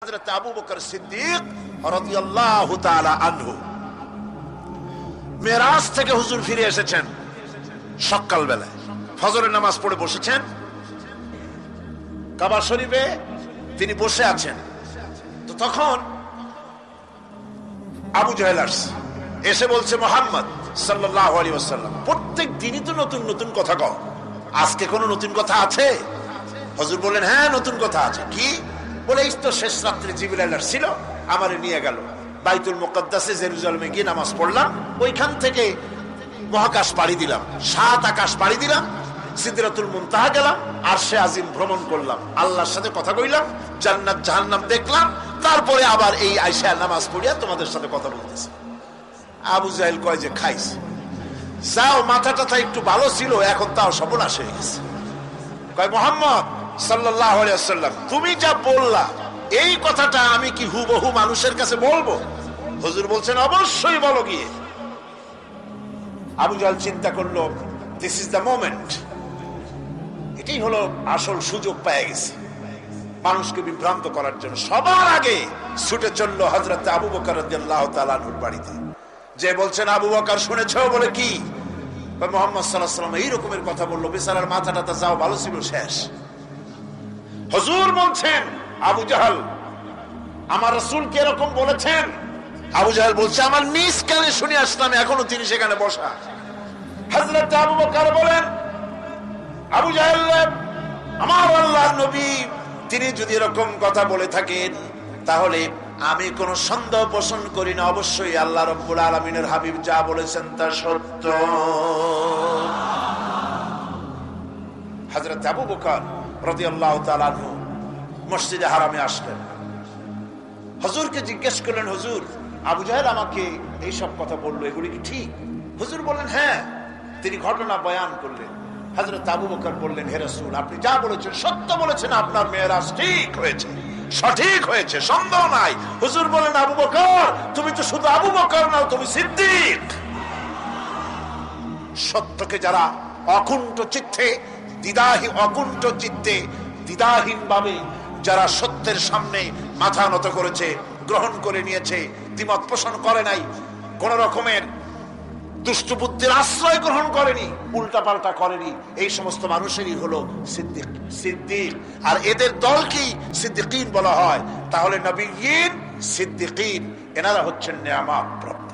হযরত আবু বকর সিদ্দিক রাদিয়াল্লাহু তাআলা আনহু মেরাজ থেকে হুজুর ফিরে এসেছেন। সকাল বেলায় ফজরের নামাজ পড়ে বসেছেন, কাবা শরীফে তিনি বসে আছেন। তো তখন আবু জাহেল এসে বলছে, মুহাম্মদ সাল্লাল্লাহু আলাইহি ওয়াসাল্লাম, প্রত্যেক দিনই তো নতুন নতুন কথা কও, আজকে কোনো নতুন কথা আছে? হুজুর বললেন, হ্যাঁ নতুন কথা আছে। কি? বলে, এই তো শেষ রাত্রে জিবরাইল ছিল, আমারে নিয়ে গেল বাইতুল মুকদ্দাসে, জেরুজালেমে গিয়ে নামাজ পড়লাম, ওইখান থেকে মহাকাশ পাড়ি দিলাম, 7 আকাশ পাড়ি দিলাম, সিদরাতুল মুনতাহা গেলাম, আরশে আজিম ভ্রমণ করলাম, আল্লাহর সাথে কথা কইলাম, জান্নাত জাহান্নাম দেখলাম, তারপরে আবার এই আয়েশা নামাজ পড়িয়া তোমাদের সাথে কথা বলতেছে। আবু জাহেল কয় যে, খাইস যাও, মাথাটা একটু ভালো ছিল, এখন তাও সর্বনাশ হয়ে গেছে। কয়, মুহাম্মদ সাল্লাল্লাহু আলাইহি ওয়াসাল্লাম, তুমি যা বললা এই কথাটা আমি কি হুবহু মানুষের কাছে বলবো? হুজুর বলছেন, অবশ্যই বলো গিয়ে। আবু জাহেল চিন্তা করলো, দিস ইজ দ্য মোমেন্ট, এটাই হলো আসল সুযোগ পেয়ে গেছে মানুষকে বিভ্রান্ত করার জন্য। সবার আগে ছুটে চললো হযরত আবু বকর রাদিয়াল্লাহু তাআলা আনহুর বাড়িতে, যে বলছেন, আবু বকর শুনেছো? বলে, কি? মুহাম্মদ সাল্লাল্লাহু আলাইহি ওয়াসাল্লাম এই রকমের কথা বললো, বেচারার মাথাটা তো যাও ভালো ছিল, শেষ। হুজুর বলছেন, আবু জাহেল আমার রাসূল কি এরকম বলেছেন? আবু জাহেল বলছে, আমার নিজ কানে শুনে আসলাম, এখনো তিনি সেখানে বসা। হযরত আবু বকর বলেন, আবু জাহেল, আমার আল্লাহর নবী তিনি যদি এরকম কথা বলে থাকেন, তাহলে আমি কোন সন্দেহ পোষণ করি না, অবশ্যই আল্লাহ রাব্বুল আলামিনের হাবিব যা বলেছেন তা সত্য। হযরত আবু বকর রাদিয়াল্লাহু তাআলা আনহু মসজিদে হারামে আসলেন, হুজুরকে জিজ্ঞেস করলেন, হুজুর আবু জাহেল আমাকে এই সব কথা বললো, এগুলি কি ঠিক? হুজুর বললেন, হ্যাঁ। তিনি ঘটনা বয়ান করলেন। হযরত আবু বকর বললেন, হে রাসূল, আপনি যা বলেছেন সত্য বলেছেন, আপনার মেরাজ ঠিক হয়েছে, সঠিক হয়েছে, সন্দেহ নাই। হুজুর বলেন, আবু বকর তুমি তো শুধু আবু বকর নাও, তুমি সিদ্দিক। সত্যকে যারা অকুণ্ঠ চিত্তে দ্বিধাহীন ভাবে যারা সত্যের সামনে মাথা নত করেছে, গ্রহণ করে নিয়েছে, দ্বিমত পোষণ করে নাই, কোন রকমের দুষ্ট বুদ্ধির আশ্রয় গ্রহণ করেনি, উল্টা পাল্টা করেনি, এই সমস্ত মানুষেরই হলো সিদ্দিক। আর এদের দলকে সিদ্দিকিন বলা হয়। তাহলে নবীয়িন, সিদ্দিকিন, এনারা হচ্ছেন নেয়ামত প্রাপ্ত।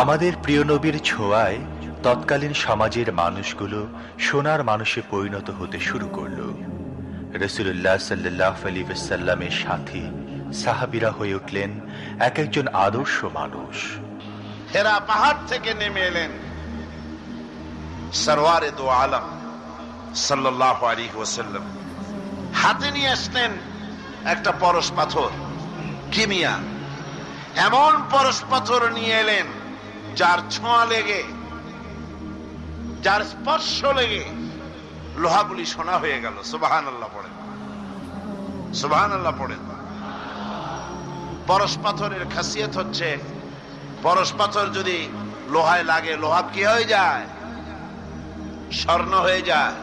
আমাদের প্রিয় নবীর ছোঁয়ায় তৎকালীন সমাজের মানুষগুলো সোনার মানুষে পরিণত হতে শুরু করলো। রাসূলুল্লাহ সাল্লাল্লাহু আলাইহি ওয়াসাল্লামের সাথী সাহাবীরা হয়ে উঠলেন এক একজন আদর্শ মানুষ। হেরা পাহাড় থেকে নেমে এলেন সরওয়ারে দো আলম সাল্লাল্লাহু আলাইহি ওয়াসাল্লাম, হাতে নিয়ে আসলেন একটা পরশ পাথর, কিমিয়া। এমন পরশ পাথর নিয়ে এলেন যার ছোঁয়া লেগে, যার স্পর্শ লেগে লোহাগুলি সোনা হয়ে গেল। সুবহানাল্লাহ পড়েন, সুবহানাল্লাহ পড়েন। পরশ পাথরের খাসিয়ত হচ্ছে, পরশ পাথর যদি লোহায় লাগে, লোহা কি হয়ে যায়? স্বর্ণ হয়ে যায়।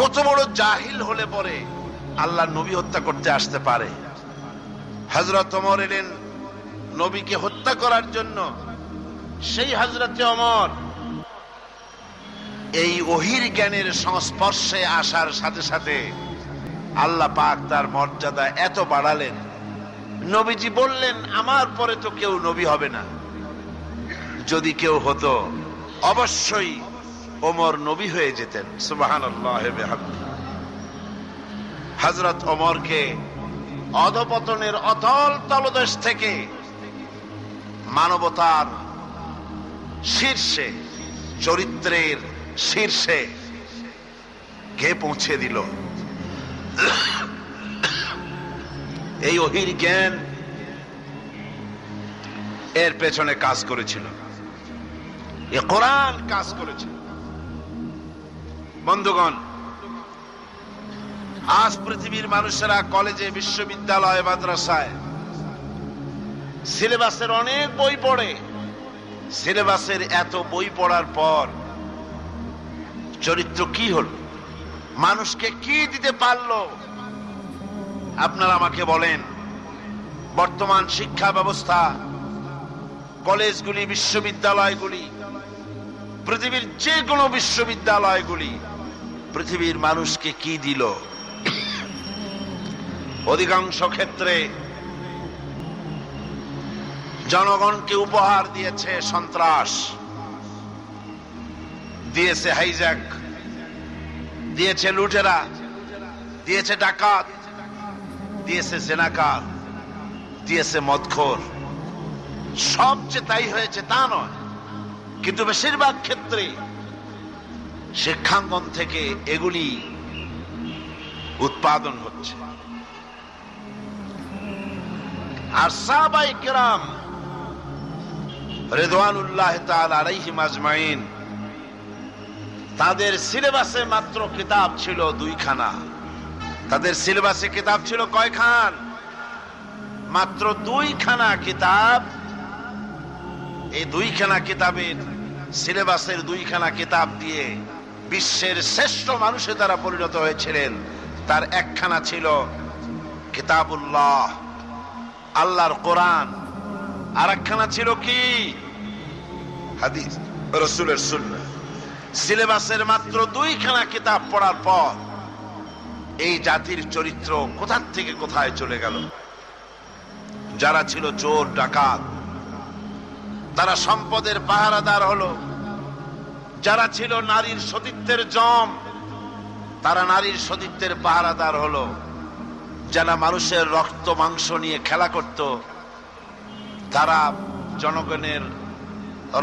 কত বড় জাহিল হলে পরে আল্লাহ নবী হত্যা করতে আসতে পারে। হযরত ওমর এলেন নবীকে হত্যা করার জন্য। সেই হযরতে ওমর এই ওহীর জ্ঞানের সংস্পর্শে আসার সাথে সাথে আল্লাহ পাক তার মর্যাদা এত বাড়ালেন, নবীজি বললেন, আমার পরে তো কেউ নবী হবে না, যদি কেউ হতো অবশ্যই ওমর নবী হয়ে যেতেন। সুবহানাল্লাহ ওয়া বিহামদিহি। হযরত ওমরকে অধপতনের অতল তলদেশ থেকে মানবতার শীর্ষে, চরিত্রের শীর্ষে কে পৌঁছে দিল। এই ওহীর জ্ঞান এর পেছনে কাজ করেছিল, এ কোরআন কাজ করেছিল। বন্ধুগণ, আজ পৃথিবীর মানুষেরা কলেজে, বিশ্ববিদ্যালয়, মাদ্রাসায় সিলেবাসের অনেক বই পড়ে। সিলেবাসের এত বই পড়ার পর চরিত্র কি হল? মানুষকে কি দিতে পারলো? আপনারা আমাকে বলেন, বর্তমান শিক্ষা ব্যবস্থা, কলেজগুলি, বিশ্ববিদ্যালয়গুলি, পৃথিবীর যে কোনো বিশ্ববিদ্যালয়গুলি পৃথিবীর মানুষকে কি দিল? অধিকাংশ ক্ষেত্রে জনগণকে উপহার দিয়েছে সন্ত্রাস, দিয়েছে হাইজ্যাক, দিয়েছে লুটেরা, দিয়েছে ডাকাত, দিয়েছে জেনাকার, দিয়েছে মদখোর। সবচেয়ে তাই হয়েছে তা নয়, কিন্তু বেশিরভাগ ক্ষেত্রে শিক্ষাঙ্গন থেকে এগুলি উৎপাদন হচ্ছে। আর সাহাবায়ে কেরাম রিদওয়ানুল্লাহ তাআলা আলাইহিম আজমাইন, তাদের সিলেবাসে মাত্র কিতাব ছিল 2 খানা। তাদের সিলেবাসে কিতাব ছিল কয়খান? মাত্র 2 খানা কিতাব। এই 2 খানা কিতাবের সিলেবাসের 2 খানা কিতাব দিয়ে বিশ্বের শ্রেষ্ঠ মানুষে তারা পরিণত হয়েছিলেন। তার একখানা ছিল কিতাবুল্লাহ, আল্লাহর কোরআন, আর একখানা ছিল কি? হাদিস, রাসূলের সুন্নাহ। সিলেবাসের মাত্র 2 খানা কিতাব পড়ার পর এই জাতির চরিত্র কোথা থেকে কোথায় চলে গেল। যারা ছিল চোর ডাকাত, তারা সম্পদের পাহারাদার হলো। যারা ছিল নারীর সতীত্বের জম, তারা নারীর সতীত্বের পাহারাদার হলো। যারা মানুষের রক্ত মাংস নিয়ে খেলা করত, তারা জনগণের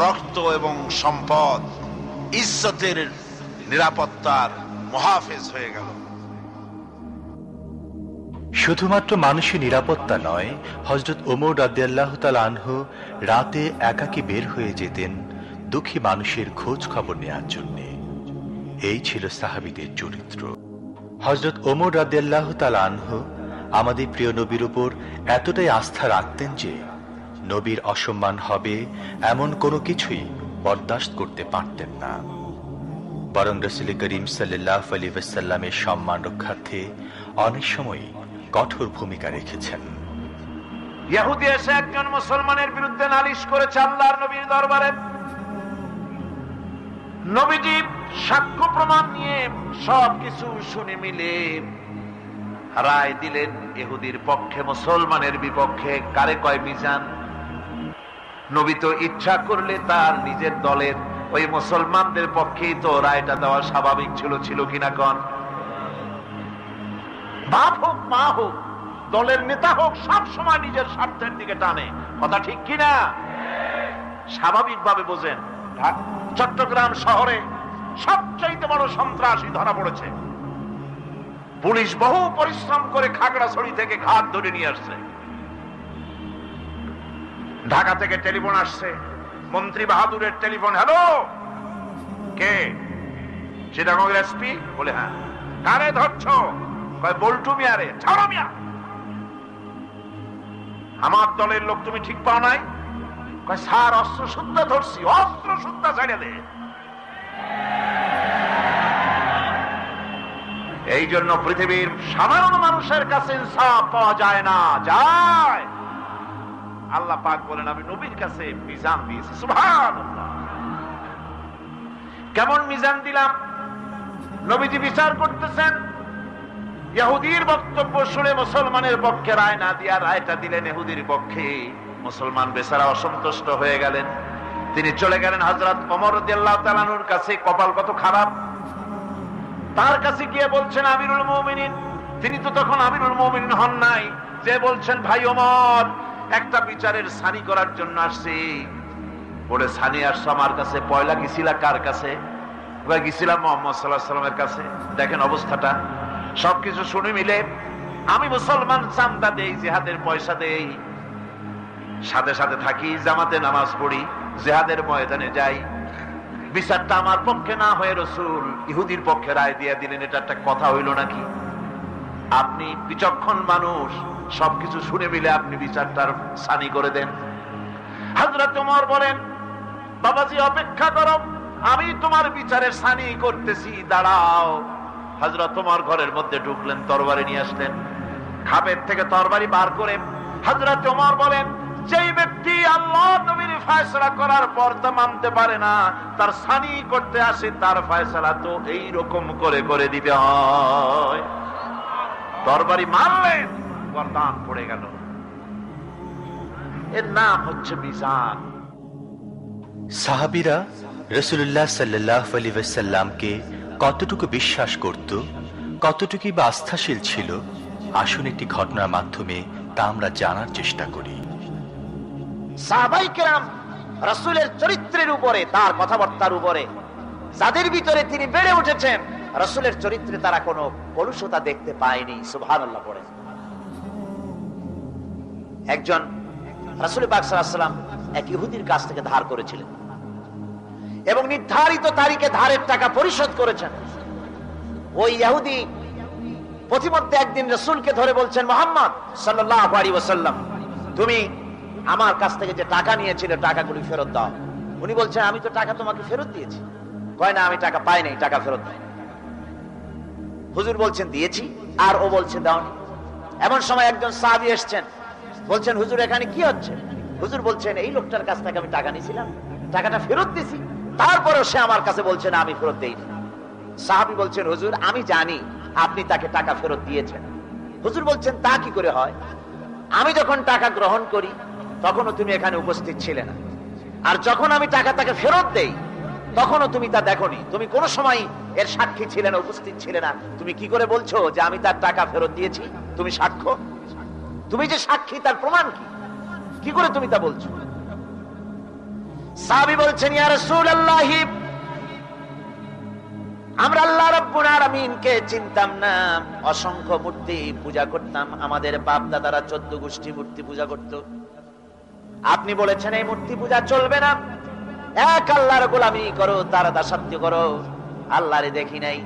রক্ত এবং সম্পদ, ইজ্জতের নিরাপত্তার মুহাফেজ হয়ে গেল। শুধুমাত্র মানুষের নিরাপত্তা নয়, হযরত ওমর রাদিয়াল্লাহু তাআলা আনহু রাতে একাকী বের হয়ে যেতেন দুঃখী মানুষের খোঁজ খবর নেওয়ার জন্য। এই ছিল সাহাবীদের চরিত্র। হযরত ওমর রাদিয়াল্লাহু তাআলা আনহু আমাদের প্রিয় নবীর উপর এতটাই আস্থা রাখতেন যে নবীর অসম্মান হবে এমন কোনো কিছুই বরদাস্ত করতে পারতেন না। বরং রাসূল করিম সাল্লাল্লাহু আলাইহি ওয়াসাল্লামের সম্মান রক্ষার্থে অনেক সময় কঠোর ভূমিকা রেখেছেন। ইহুদি এসে একজন মুসলমানের বিরুদ্ধে নালিশ করেছে আল্লাহর নবীর দরবারে। নবীজি সাক্ষ্য প্রমাণ নিয়ে সবকিছু শুনে মিলে রায় দিলেন ইহুদির পক্ষে, মুসলমানের বিপক্ষে। কারে কয় মিজান? নবী তো ইচ্ছা করলে তার নিজের দলের ওই মুসলমানদের পক্ষেই তো রায়টা দেওয়া স্বাভাবিক ছিল। ছিল কিনা কন? বাপ হোক, মা হোক, দলের নেতা হোক, সব সময় নিজের স্বার্থের দিকে টানে। কথা ঠিক কিনা? স্বাভাবিকভাবে বোঝেন, চট্টগ্রাম শহরে সবচাইতে বড় সন্ত্রাসী ধরা পড়েছে। পুলিশ বহু পরিশ্রম করে খাগড়াছড়ি থেকে ঘাট ধরে নিয়ে আসছে। ঢাকা থেকে টেলিফোন আসছে, মন্ত্রী বাহাদুরের টেলিফোন। হ্যালো, কে? চিটাগংয়ের এসপি? বলে হ্যাঁ। কারে ধরছো? কয় বল্টু মিয়ারে। ছাড়ো মিয়া, আমার দলের লোক তুমি ঠিক পাও নাই? কয় স্যার অস্ত্র শুদ্ধা ধরছি। অস্ত্র শুদ্ধা ছেড়ে দে। এই জন্য পৃথিবীর সাধারণ মানুষের কাছে ইনসাফ পাওয়া যায় না। যায় আল্লাহ পাক বলেন, আমি নবীর কাছে মিজান দিয়েছি। সুবহানাল্লাহ। কেমন মিজান দিলাম? নবীজি বিচার করতেছেন, ইহুদির বক্তব্য শুনে মুসলমানের পক্ষে রায় না দিয়া রায়টা দিলেন ইহুদির পক্ষে। মুসলমান বেচারা অসন্তুষ্ট হয়ে গেলেন। তিনি চলে গেলেন হযরত ওমর রাদিয়াল্লাহু তাআলা আনহুর কাছে। কপাল কত খারাপ! তার কাছে গিয়ে বলছেন, আমিরুল মুমিনিন। তিনি তো তখন আমিরুল মুমিনিন হন নাই। যে বলছেন, ভাই ওমর, একটা বিচারের সানি করার জন্য আসছি। বলে, সানি আসছো আমার কাছে? পয়লা গেছিলা কার কাছে? গেছিলাম মুহাম্মদ সাল্লাল্লাহু আলাইহি ওয়াসাল্লামের কাছে। দেখেন অবস্থাটা। সবকিছু শুনে মিলে আমি মুসলমান, চান্দা দেই, জিহাদের পয়সা দেই, সাথে সাথে থাকি, জামাতে নামাজ পড়ি, জিহাদের ময়দানে যাই। বিচারটা আমার পক্ষে না হয়ে রাসূল ইহুদির পক্ষে রায় দিয়ে দিলেন। এটা একটা কথা হইল নাকি? আপনি বিচক্ষণ মানুষ, সবকিছু শুনে মিলে আপনি বিচারটার সানি করে দেন। হযরত ওমর বলেন, বাবাজি অপেক্ষা করো, আমি তোমার বিচারের সানি করতেছি, দাঁড়াও। হযরত ওমর ঘরের মধ্যে ঢুকলেন, তরবারি নিয়ে আসলেন, খাপের থেকে তরবারি বার করে হযরত ওমর বলেন, যেই ব্যক্তি আল্লাহ নবীর ফয়সালা করার পর তা মানতে পারে না, তার সানি করতে আসে, তার ফয়সালা তো এই রকম করে করে দিতে হয়। তরবারি মারলেন, গর্দান পড়ে গেল। এর নাম হচ্ছে মিজান। সাহাবীরা রাসূলুল্লাহ সাল্লাল্লাহু আলাইহি ওয়াসাল্লামকে কতটুকু বিশ্বাস করত, কতটুকু বা আস্থাশীল ছিল, আসুন একটি ঘটনার মাধ্যমে তা আমরা জানার চেষ্টা করি। সাহাবায়ে কেরাম রাসূলের চরিত্রের উপরে, তার কথাবার্তার উপরে, যাদের ভিতরে তিনি বেড়ে উঠেছেন, রাসূলের চরিত্রে তারা কোনো কলুষতা দেখতে পায়নি। সুবহানাল্লাহ পড়েন। একজন রাসূল পাক সাল্লাল্লাহু আলাইহি ওয়াসাল্লাম এক ইহুদির কাছ থেকে ধার করেছিলেন এবং নির্ধারিত তারিখে ধারের টাকা পরিশোধ করেছেন। ওই ইহুদি প্রতিমধ্যে একদিন রাসূলকে ধরে বলছেন, মুহাম্মদ সাল্লাল্লাহু আলাইহি ওয়াসাল্লাম, তুমি আমার কাছ থেকে যে টাকা নিয়েছিলে টাকাগুলি ফেরত দাও। উনি বলছেন, আমি তো টাকা তোমাকে ফেরত দিয়েছি। কয় না, আমি টাকা পাই নাই, টাকা ফেরত দাও। হুজুর বলছেন দিয়েছি, আর ও বলছে দাওনি। এমন সময় একজন সাহাবী এসেছেন, বলছেন, হুজুর এখানে কি হচ্ছে? হুজুর বলছেন, এই লোকটার কাছ থেকে আমি টাকা নিয়েছিলাম, টাকাটা ফেরত দিয়েছি, তারপরেও সে আমার কাছে বলছে না আমি ফেরত দেইনি। সাহাবী বলছেন, হুজুর আমি জানি আপনি তাকে টাকা ফেরত দিয়েছেন। হুজুর বলছেন, তা কি করে হয়? আমি যখন টাকা গ্রহণ করি তখনও তুমি এখানে উপস্থিত ছিলে না, আর যখন আমি টাকা তাকে ফেরত দেই তখনও তুমি তা দেখোনি, তুমি কোনো সময় এর সাক্ষী ছিলে না, উপস্থিত ছিলে না। তুমি কি করে বলছো যে আমি তার টাকা ফেরত দিয়েছি? তুমি সাক্ষ্য, তুমি যে সাক্ষী তার প্রমাণ কি? কি করে তুমি তা বলছো? সাহাবী বলছেন, ইয়া রাসূলুল্লাহ, আমরা আল্লাহ রাব্বুল আলামিনকে চিনতাম না, অসংখ্য মূর্তি পূজা করতাম, আমাদের বাপ দাদারা 14 গোষ্ঠী মূর্তি পূজা করত। আপনি বলেছেন এই মূর্তি পূজা চলবে না, এক আল্লাহর গোলামি করো, তার দাসত্ব করো। আল্লাহরে দেখি নাই,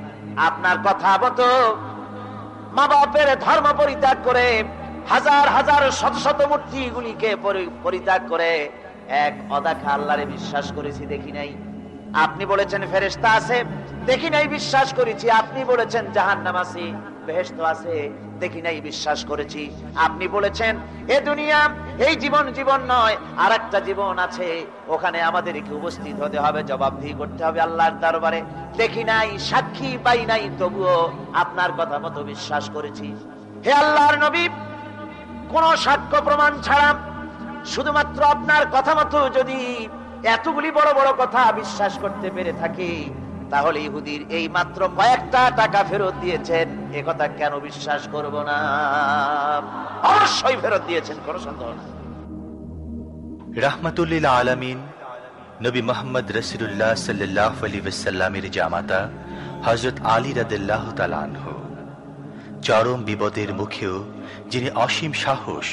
আপনার কথা মতো মা বাপের ধর্ম পরিত্যাগ করে, হাজার হাজার শত শত মূর্তিগুলিকে পরিত্যাগ করে এক অদেখা আল্লাহরে বিশ্বাস করেছি, দেখি নাই। আপনি বলেছেন ফেরেশতা আছে, দেখি নাই, বিশ্বাস করেছি। আপনি বলেছেন জাহান্নাম আছে, বেহেশত আছে, দেখি নাই, বিশ্বাস করেছি। আপনি বলেছেন এ দুনিয়া এই জীবন জীবন নয়, আর একটা জীবন আছে, ওখানে আমাদেরকে উপস্থিত হতে হবে, জবাবদিহি করতে হবে আল্লাহর দরবারে। দেখি নাই, সাক্ষী পাই নাই, তবুও আপনার কথা মতো বিশ্বাস করেছি। হে আল্লাহর নবী, কোন সাক্ষ্য প্রমাণ ছাড়া শুধুমাত্র আপনার কথা মতো যদি এতগুলি বড় বড় কথা বিশ্বাস করতে পেরে থাকি, তাহলে ইহুদির এই মাত্র কয়েকটা টাকা ফেরত দিয়েছেন এ কথা কেন বিশ্বাস করব না? অবশ্যই ফেরত দিয়েছেন, কোনো সন্দেহ না। রাহমাতুল লিল আলামিন নবী মুহাম্মদ রাসূলুল্লাহ সাল্লাল্লাহু আলাইহি ওয়াসাল্লামের জামাতা হযরত আলী রাদিয়াল্লাহু তাআলা আনহু, চরম বিপদের মুখেও যিনি অসীম সাহস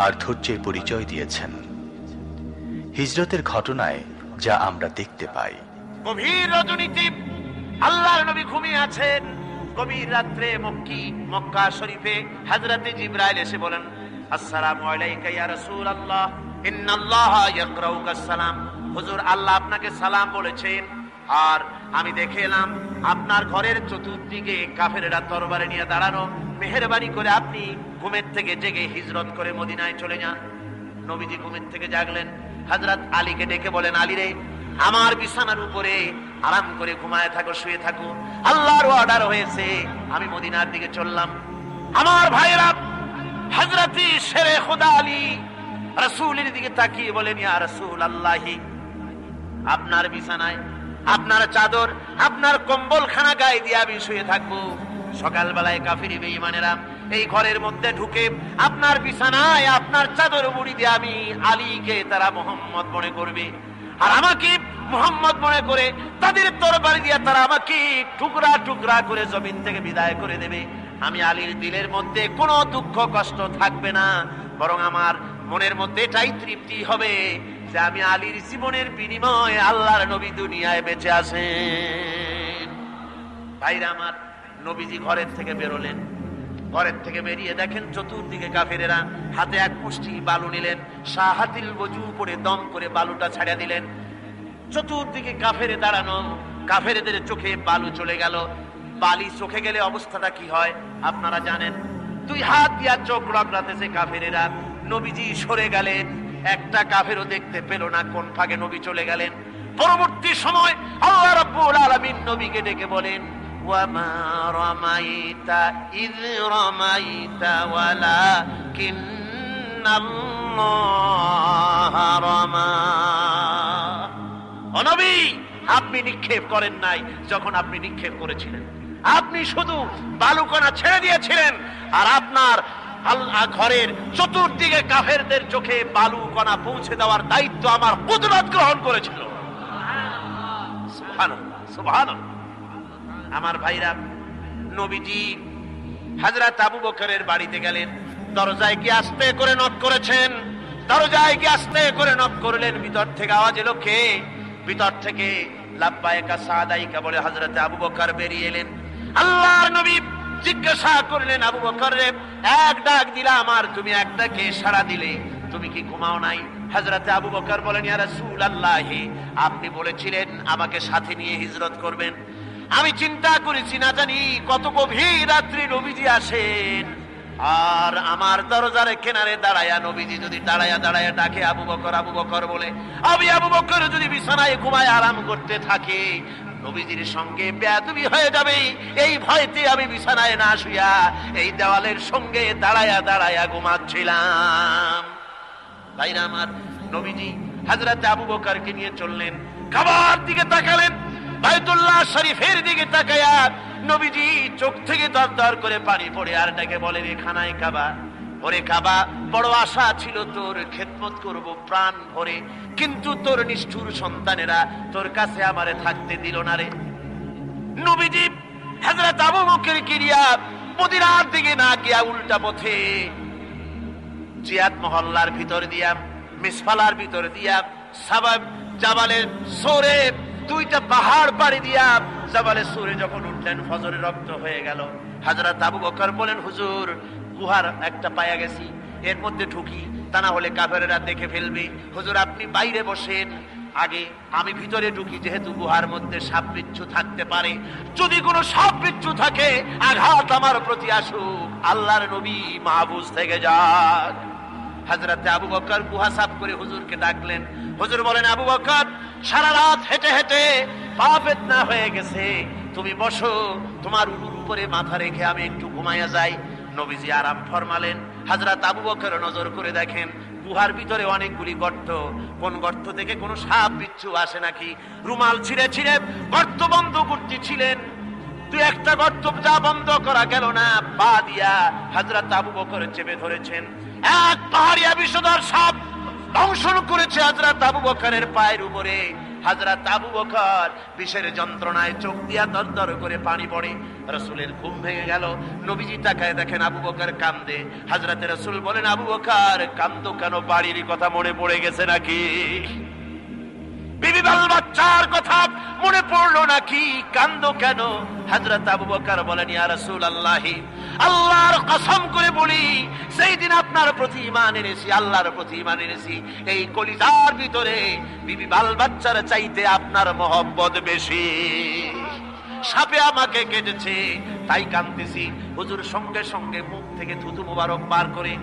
আর ধৈর্যের পরিচয় দিয়েছেন। হিজরতের ঘটনায় যা আমরা দেখতে পাই, গভীর রজনীতে আল্লাহর নবী ঘুমিয়ে আছেন। গভীর রাত্রে মক্কা শরীফে হযরতে জিবরাইল এসে বলেন, আসসালামু আলাইকা ইয়া রাসূলুল্লাহ, ইন্নাল্লাহা ইয়াকরাউকাস সালাম। হুজুর, আল্লাহ আপনাকে সালাম বলেছেন। আর আমি দেখে এলাম আপনার ঘরের চতুর্দিকে কাফেরেরা তরবারি নিয়ে দাঁড়ানো। মেহেরবানি করে আপনি ঘুমের থেকে জেগে হিজরত করে মদিনায় চলে যান। নবীজি ঘুমের থেকে জাগলেন, হযরত আলীকে ডেকে বলেন, আলী রে, আমার বিছানার উপরে আরাম করে ঘুমায় থাকো, শুয়ে থাকো, আল্লাহর অর্ডার হয়েছে, আমি মদিনার দিকে চললাম। আমার ভাইরা, হযরত শেরে খোদা আলী রাসূলের দিকে তাকিয়ে বলেন, ইয়া রাসূলুল্লাহি, আপনার বিছানায় আপনার চাদর, আপনার কম্বলখানা গায়ে দিয়ে আমি শুয়ে থাকবো। সকালবেলায় কাফিরি বেঈমানেরা এই ঘরের মধ্যে ঢুকে আপনার বিছানায় আপনার চাদর মুড়ি দিয়ে আমি আলীকে তারা মুহাম্মদ মনে করবে, আর আমাকে মুহাম্মদ মনে করে তাদের তরবারি দিয়ে তারা আমাকে টুকরা টুকরা করে জমিন থেকে বিদায় করে দেবে। আমি আলীর দিলের মধ্যে কোনো দুঃখ কষ্ট থাকবে না, বরং আমার মনের মধ্যে এটাই তৃপ্তি হবে যে আমি আলীর জীবনের বিনিময়ে আল্লাহর নবী দুনিয়ায় বেঁচে আছেন। ভাইরা আমার, নবীজি ঘরের থেকে বেরোলেন। ঘরের থেকে বেরিয়ে দেখেন চতুর্দিকে কাফেরেরা হাতে এক মুষ্টি বালু নিলেন, শাহাতিল ওযু পরে দম করে বালুটা ছাড়িয়ে দিলেন। চতুর্দিকে কাফেরে দাঁড়ানো, কাফেরদের চোখে বালু চলে গেল। বালি চোখে গেলে অবস্থাটা কি হয় আপনারা জানেন। 2 হাত দিয়া চোখ রগড়াতেছে কাফেরেরা। নবীজি সরে গেলেন, একটা কাফেরও দেখতে পেল না কোন ফাঁকে নবী চলে গেলেন। পরবর্তী সময় আল্লাহ রাব্বুল আলামিন নবীকে ডেকে বলেন, ওয়ামা রামাইতা ইয রামাইতা ওয়ালাকিন্নাল্লাহা রামা। ও নবী, আপনি নিক্ষেপ করেন নাই যখন আপনি নিক্ষেপ করেছিলেন, আপনি শুধু বালুকণা ছেড়ে দিয়েছিলেন, আর আপনার ঘরের চতুর্দিকে কাফেরদের চোখে বালুকণা পৌঁছে দেওয়ার দায়িত্ব আমার কুদরত গ্রহণ করেছিল। সুবহানাল্লাহ, সুবহানাল্লাহ। আমার ভাইরা, নবীজি হযরত আবু বকরের বাড়িতে গেলেন, দরজায় কি আস্তে করে নক করেছেন, দরজায় কি আস্তে করে নক করলেন। ভিতর থেকে আওয়াজ এলো, কে? ভিতর থেকে লাব্বাইকা সাদাইকা বলে হযরত আবু বকর বেরিয়ে এলেন। আল্লাহর নবী জিজ্ঞাসা করলেন, আবু বকর রে, এক ডাক দিলাম আর তুমি এক ডাকে সাড়া দিলে, তুমি কি ঘুমাও নাই? হযরত আবু বকর বলেন, ইয়া রাসূলুল্লাহ, আপনি বলেছিলেন আমাকে সাথে নিয়ে হিজরত করবেন। আমি চিন্তা করেছি না জানি কত গভীর রাত্রি নবীজি আসেন, আর আমার দরজার কিনারে দাঁড়ায়া নবীজি যদি দাঁড়ায়া দাঁড়ায়া ডাকে আবু বকর আবু বকর বলে, আমি আবু বকর যদি বিছানায় ঘুমায় আরাম করতে থাকে, নবীজির সঙ্গে বেয়াদবি হয়ে যাবে, এই ভয়তে আমি বিছানায় না শুয়া এই দেওয়ালের সঙ্গে দাঁড়ায়া দাঁড়ায়া ঘুমাচ্ছিলাম। ভাইরা আমার, নবীজি হযরত আবু বকরকে নিয়ে চললেন, কাবার দিকে তাকালেন, বাইতুল্লাহ শরীফের দিকে তাকায়া নবীজি চোখ থেকে দরদর করে পানি পড়ে আর ডাকে বলেন, এ খানায় কাবা, ওরে কাবা, বড় আশা ছিল তোর খেদমত করব প্রাণ ভরে, কিন্তু তোর নিষ্ঠুর সন্তানেরা তোর কাছে আমারে থাকতে দিল না রে। নবীজি হযরত আবু বকরকে নিয়ে মদিনার দিকে না গিয়া উল্টা পথে জিয়াদ মহল্লার ভিতর দিয়া, মিসফালার ভিতর দিয়া, সাবাব জাবালের সোরে, 2টা পাহাড় পাড়ি দিয়া জাবালে সুরে যখন উঠলেন, ফজরের রক্ত হয়ে গেল। হযরত আবু বকর বলেন, হুজুর, গুহার একটা পায়া গেছি, এর মধ্যে ঢুকি, তা না হলে কাফেরেরা দেখে ফেলবে। হুজুর, আপনি বাইরে বসেন, আগে আমি ভিতরে ঢুকি, যেহেতু গুহার মধ্যে সাপ বিচ্ছু থাকতে পারে, যদি কোনো সাপ বিচ্ছু থাকে আঘাত আমার প্রতি আসুক, আল্লাহর নবী মাহফুজ থেকে যাক। হযরত আবু বকর গুহা সাফ করে হুজুরকে ডাকলেন। হুজুর বলেন, আবু বকর, সারা রাত হেঁটে হেঁটে পা বেদনা হয়ে গেছে, তুমি বসো, তোমার উরুর উপরে মাথা রেখে আমি একটু ঘুমাইয়া যাই। নবীজি আরাম ফরমালেন। হযরত আবু বকর নজর করে দেখেন গুহার ভিতরে অনেকগুলি গর্ত, কোন গর্ত থেকে কোনো সাপ বিচ্ছু আসে নাকি, রুমাল ছিঁড়ে ছিঁড়ে গর্ত বন্ধ করতেছিলেন। 2-1টা গর্ত যা বন্ধ করা গেল না, পা দিয়া হযরত আবু বকর চেপে ধরেছেন। এক পাহাড়িয়া বিষধর সাপ দংশন করেছে হযরত আবু বকরের পায়ের উপরে। হযরত আবু বকর বিষের যন্ত্রণায় চোখ দিয়া দরদর করে পানি পড়ে। রাসূলের ঘুম ভেঙে গেল। নবীজি তাকায় দেখেন আবু বকর কান্দে। হযরত রাসূল বলেন, আবু বকর কান্দো কেন? বাড়ির কথা মনে পড়ে গেছে নাকি? বিবি বাল বাচ্চার কথা মনে পড়লো নাকি? কান্দো কেন? হযরত আবু বকর বলেন, ইয়া রাসূলুল্লাহ, আল্লাহর কসম করে বলি, সেই দিন আপনার প্রতি ঈমান এনেছি, আল্লাহর প্রতি ঈমান এনেছি, এই কলিজার ভিতরে বিবি বাল বাচ্চার চাইতে আপনার মহব্বত বেশি। সাপে আমাকে কেটেছে, তাই কাঁদতেছি। হুজুর সঙ্গে সঙ্গে মুখ থেকে থুতু মোবারক বার করে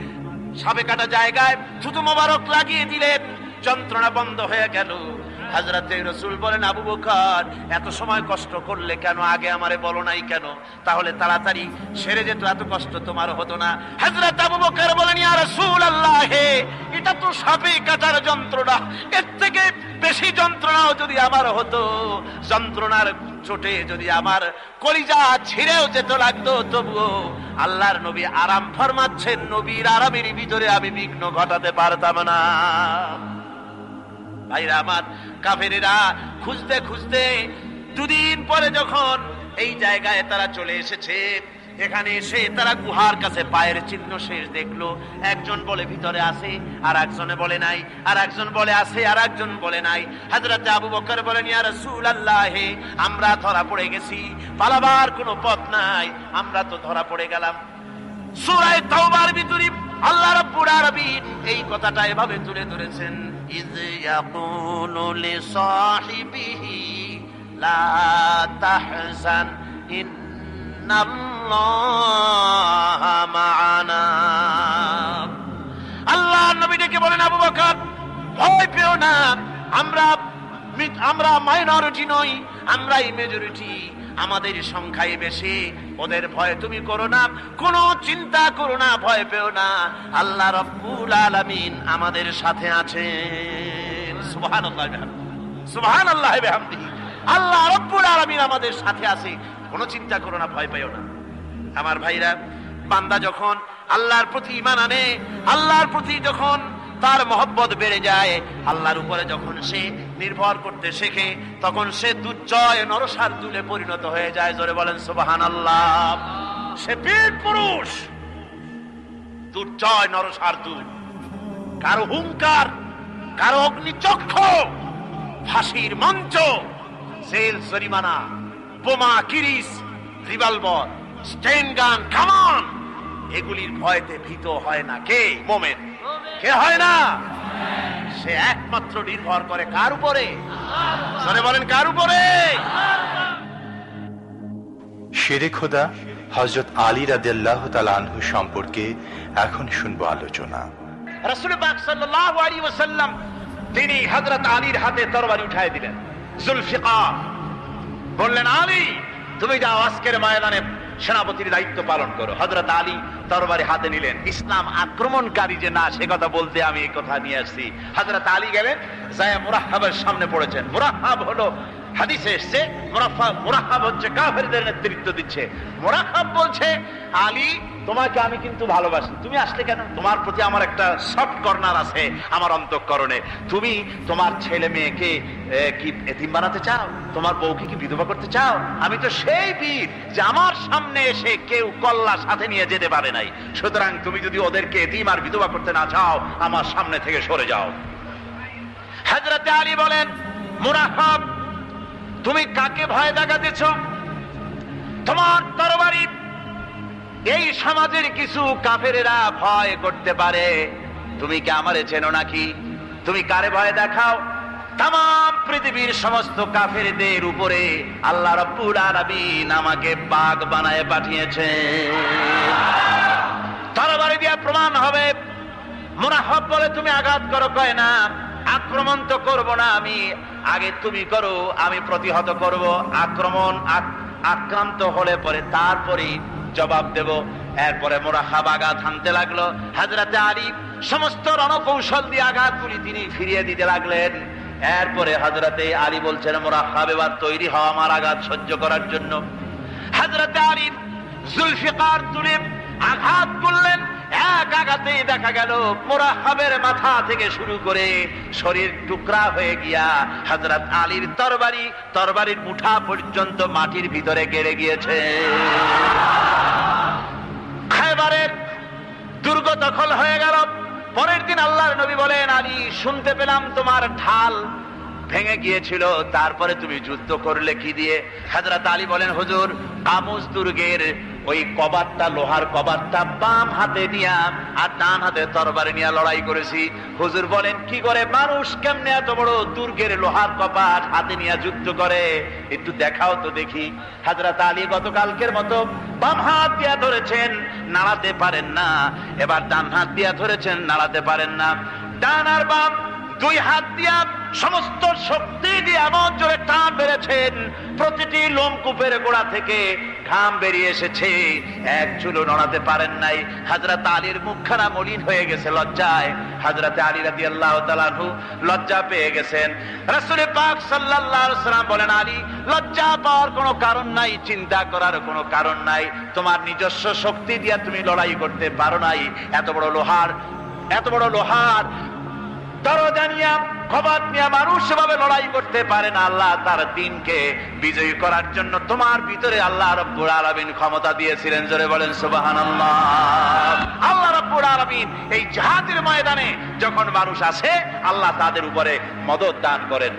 সাপে কাটা জায়গায় থুতু মোবারক লাগিয়ে দিলেন, যন্ত্রণা বন্ধ হয়ে গেল। হযরতে রাসূল বলেন, আবু বকর এত সময় কষ্ট করলে কেন? আগে আমারে বলো নাই কেন? তাহলে তাড়াতাড়ি সেরে যেত, এত কষ্ট তোমার হতো না। হযরত আবু বকর বলেন, ইয়া রাসূলুল্লাহ, এটা তো সাপে কাটার যন্ত্রণা, এর থেকে বেশি যন্ত্রণাও যদি আমার হতো, যন্ত্রণার চোটে যদি আমার কলিজা ছিঁড়েও যেত লাগতো, তবুও আল্লাহর নবী আরাম ফরমাচ্ছেন, নবীর আরামের ভিতরে আমি বিঘ্ন ঘটাতে পারতাম না। ভাইরা আমার, কাফেরেরা খুঁজতে খুঁজতে 2 দিন পরে যখন এই জায়গায় তারা চলে এসেছে, এখানে এসে তারা গুহার কাছে পায়ের চিহ্ন শেষ দেখলো। একজন বলে ভিতরে আছে, আর একজনে বলে নাই, আর একজন বলে আছে, আর একজন বলে নাই। হযরত আবু বকর বলেন, ইয়া রাসূলুল্লাহ, আমরা ধরা পড়ে গেছি, পালাবার কোনো পথ নাই, আমরা তো ধরা পড়ে গেলাম। সূরা তাওবার ভিতরে আল্লাহ রাব্বুল আলামিন এই কথাটা এভাবে তুলে ধরেছেন, ইয ইয়াকুলু লিসাহিবিহি লা তাহজান ইন্নাল্লাহা মা'ানা। আল্লাহ নবী ডেকে বলেন, আবু বকর ভয় পেও না, আমরা মাইনরিটি নই, আমরাই মেজরিটি, আমাদের সংখ্যায় বেশি, ওদের ভয় তুমি করো না, কোনো চিন্তা করো না, ভয় পেও না, আল্লাহ রাব্বুল আলামিন আমাদের সাথে আছেন। সুবহানাল্লাহ সুবহানাল্লাহ বিহামদিহি। আল্লাহ রাব্বুল আলামিন আমাদের সাথে আছে, কোনো চিন্তা করো না, ভয় পেও না। আমার ভাইরা, বান্দা যখন আল্লাহর প্রতি ঈমান আনে, আল্লাহর প্রতি যখন তার মহব্বত বেড়ে যায়, আল্লাহর উপরে যখন সে নির্ভর করতে শেখে, তখন সে দুর্জয় নরশার্দুলে পরিণত হয়ে যায়। জোরে বলেন সুবহানাল্লাহ। সে বীর পুরুষ, দুর্জয় নরশার্দুল। কারো হুঙ্কার, কারো অগ্নিচক্ষ, ফাঁসির মঞ্চ, জেল জরিমানা, বোমা, কিরিস, রিভলভার, স্টেন গান, কামান, এগুলির ভয়তে ভীত হয় না কে? মোমেন। কে হয় না? সে একমাত্র নির্ভর করে কার উপরে? বলেন কার উপরে? শেরে খোদা হযরত আলী রাদিয়াল্লাহু তাআলা আনহু সম্পর্কে এখন শুনবো আলোচনা। রাসূল পাক সাল্লাল্লাহু আলাইহি ওয়াসাল্লাম তিনি হযরত আলীর হাতে তরবারি উঠায় দিলেন, জুলফিকার। বললেন, আলী তুমি যাও, আজকের ময়দানে সেনাপতির দায়িত্ব পালন করো। হযরত আলী তরবারি হাতে নিলেন। ইসলাম আক্রমণকারী যে না, সে কথা বলতে আমি এই কথা নিয়ে আসছি। হযরত আলী গেলেন, যায় মুরাহহাবের সামনে পড়েছেন। মুরাহহাব হলো, হাদিসে এসেছে, মুরাহহাব হচ্ছে কাফেরদের নেতৃত্ব দিচ্ছে। মুরাহহাব বলছে, আলী তোমাকে আমি কিন্তু ভালোবাসি, তুমি আসলে কেন? তোমার প্রতি আমার একটা সফট কর্নার আছে আমার অন্তঃকরণে। তুমি তোমার ছেলে মেয়েকে কি এতিম বানাতে চাও? তোমার বউকে কি বিধবা করতে চাও? আমি তো সেই বীর যে আমার সামনে এসে কেউ কল্লা সাথে নিয়ে যেতে পারে নাই। সুতরাং তুমি যদি ওদেরকে এতিম আর বিধবা করতে না চাও, আমার সামনে থেকে সরে যাও। হযরত আলী বলেন, মুরাহহাব তুমি কাকে ভয় দেখাতেছ? তোমার তরবারি এই সমাজের কিছু কাফেরেরা ভয় করতে পারে, তুমি কি আমারে চেনো নাকি? তুমি কারে ভয় দেখাও? তাম পৃথিবীর সমস্ত কাফেরদের উপরে আল্লাহ রাব্বুল আলামিন আমাকে বাগ বানায় পাঠিয়েছেন। তরবারি দিয়ে প্রমাণ হবে। মুরাহহাব বলে, তুমি আঘাত করো। কয় না, আক্রমণ তো করব না আমি, আগে তুমি করো, আমি প্রতিহত করব। আক্রান্ত হলে পরে তারপরে জবাব দেব। এরপরে মুরাহহাব আঘাত হানতে লাগলো। হযরত আলী সমস্ত রণকৌশল দিয়ে আঘাতগুলি তিনি ফিরিয়ে দিতে লাগলেন। এরপরে হযরতে আলী বলছেন, মুরাহহাব এবার তৈরি হও আমার আঘাত সহ্য করার জন্য। হযরত আলী জুলফিকার তুলে আঘাত করলেন। এক আঘাতেই দেখা গেল মুরাহহাবের মাথা থেকে শুরু করে শরীর টুকরা হয়ে গিয়া হযরত আলীর তরবারির মুঠা পর্যন্ত মাটির ভিতরে গেড়ে গিয়েছে। খায়বারের দুর্গ দখল হয়ে গেল। পরের দিন আল্লাহর নবী বলেন, আলী শুনতে পেলাম তোমার ঢাল ভেঙে গিয়েছিল, তারপরে তুমি যুদ্ধ করলে কি দিয়ে? হযরত আলী বলেন, হুজুর কামুজ দুর্গের ওই কবাটটা, লোহার কবাটটা বাম হাতে নিয়া আর ডান হাতে তরবারি নিয়ে লড়াই করেছি। হুজুর বলেন, কি করে মানুষ কেমনে এত বড় দুর্গের লোহার কপাট হাতে নিয়ে যুদ্ধ করে? একটু দেখাও তো দেখি। হযরত আলী গতকালকের মতো বাম হাত দিয়া ধরেছেন, নাড়াতে পারেন না। এবার ডান হাত দিয়া ধরেছেন, নাড়াতে পারেন না। ডান আর বাম দুই হাত দিয়া সমস্ত শক্তি দিয়ে এমন জোরে টান বেড়েছেন, প্রতিটি লোমকূপের গোড়া থেকে ঘাম বেরিয়ে এসেছে, এক চুলও নড়াতে পারেন নাই। হযরত আলীর মুখখানা মলিন হয়ে গেছে লজ্জায়। হযরত আলী রাদিয়াল্লাহু তাআলা আনহু লজ্জা পেয়ে গেছেন। রাসূল পাক সাল্লাল্লাহু আলাইহি ওয়াসাল্লাম বলেন, আলী লজ্জা পাওয়ার কোনো কারণ নাই, চিন্তা করার কোনো কারণ নাই। তোমার নিজস্ব শক্তি দিয়ে তুমি লড়াই করতে পারো নাই। এত বড় লোহার দরজা নিয়ে, কবাট নিয়ে মানুষ সেভাবে লড়াই করতে পারে না। আল্লাহ তার দ্বীনকে বিজয়ী করার জন্য তোমার ভিতরে আল্লাহ রাব্বুল আলামিন ক্ষমতা দিয়েছিলেন। জোরে বলেন সুবহানাল্লাহ। আল্লাহ রাব্বুল আলামিন এই জিহাদের ময়দানে যখন মানুষ আসে, আল্লাহ তাদের উপরে মদদ দান করেন।